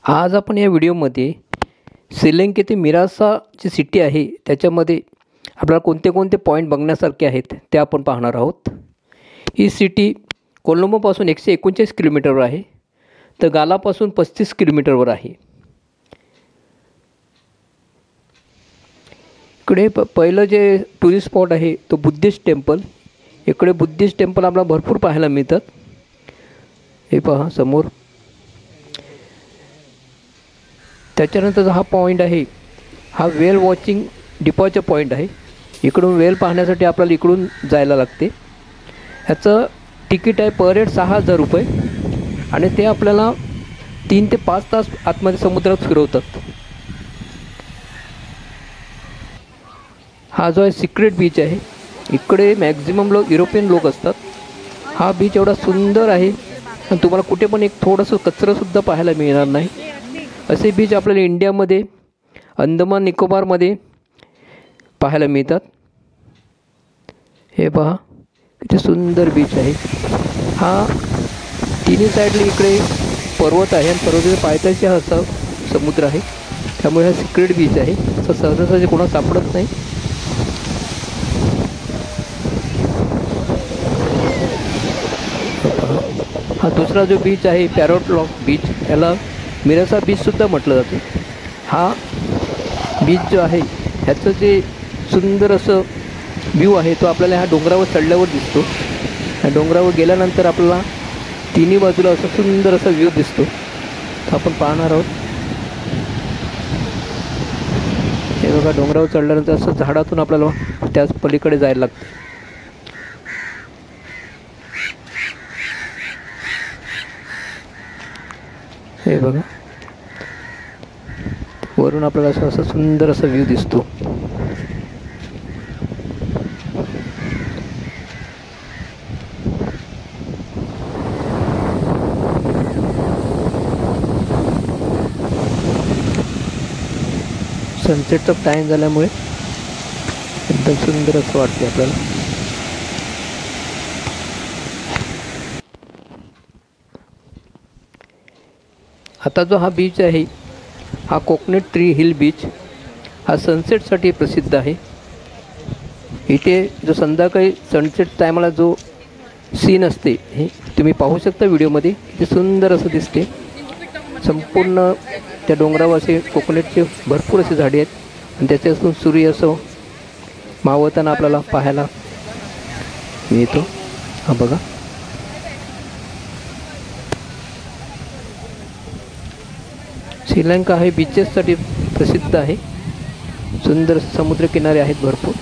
आज आपण या व्हिडिओमध्ये श्रीलंका ते मिरासा जी सिटी आहे त्याच्यामध्ये आपल्याला कोणते कोणते पॉईंट बघण्यासारखे आहेत ते आपण पाहणार आहोत। ही सिटी कोलंबोपासून 139 किलोमीटरवर आहे, तर गालापासून 35 किलोमीटरवर आहे। इकडे पहिलं जे टुरिस्ट स्पॉट आहे तो बुद्धिस्ट टेम्पल। इकडे बुद्धिस्ट टेम्पल आपल्याला भरपूर पाहायला मिळतात। हे पहा समोर। त्याच्यानंतर हा पॉईंट आहे, हा वेल वॉचिंग डिपॉझिट पॉईंट आहे। इकडून वेल पाहण्यासाठी आपल्याला इकडून जायला लागते। ह्याचं तिकीट आहे पर हेड 6000 रुपये आणि ते आपल्याला 3 ते 5 तास आतमध्ये समुद्रात फिरवतात। हा जो आहे सिक्रेट बीच आहे, इकडे मॅक्झिमम युरोपियन लोक असतात। हा बीच एवढा सुंदर आहे आणि तुम्हाला कुठे पण एक थोडंसं कचरंसुद्धा पाहायला मिळणार नाही। असे बीच आपल्याला इंडियामध्ये अंदमान निकोबारमध्ये पाहायला मिळतात। हे पहा किती सुंदर बीच आहे। हा तिन्ही साईडला इकडे पर्वत आहे आणि पर्वताच्या पायथ्याशी हा असा समुद्र आहे, त्यामुळे हा सिक्रेट बीच आहे। असं सहजासहजी कोणाला सापडत नाही। हा दुसरा जो बीच आहे पॅरोट लॉक बीच, याला मिरासा बीचसुद्धा म्हटलं जातं। हा बीच जो आहे ह्याचं जे सुंदर असं व्ह्यू आहे तो आपल्याला ह्या डोंगरावर चढल्यावर दिसतो। ह्या डोंगरावर गेल्यानंतर आपल्याला तिन्ही बाजूला असं सुंदर असा व्ह्यू दिसतो, तो आपण पाहणार आहोत। हे बघा, डोंगरावर चढल्यानंतर असं झाडातून आपल्याला त्याच पलीकडे जायला लागतं। हे बघा, वरून आपल्याला असं सुंदर असा व्ह्यू दिसतो। सनसेटचा टाईम झाल्यामुळे एकदम सुंदर असं वाटते आपल्याला। आता जो हा बीच आहे हा कोकोनट ट्री हिल बीच, हा सनसेटसाठी प्रसिद्ध आहे। इथे जो संध्याकाळी सनसेट टायमाला जो सीन असते हे तुम्ही पाहू शकता व्हिडिओमध्ये। इथे सुंदर असं दिसते। संपूर्ण त्या डोंगरावर असे कोकोनटचे भरपूर असे झाडे आहेत आणि त्याच्यातून सूर्य असं मावळताना आपल्याला पाहायला मिळतो। हा बघा, श्रीलंका हे बीचेससाठी प्रसिद्ध आहे। सुंदर समुद्रकिनारे आहेत भरपूर।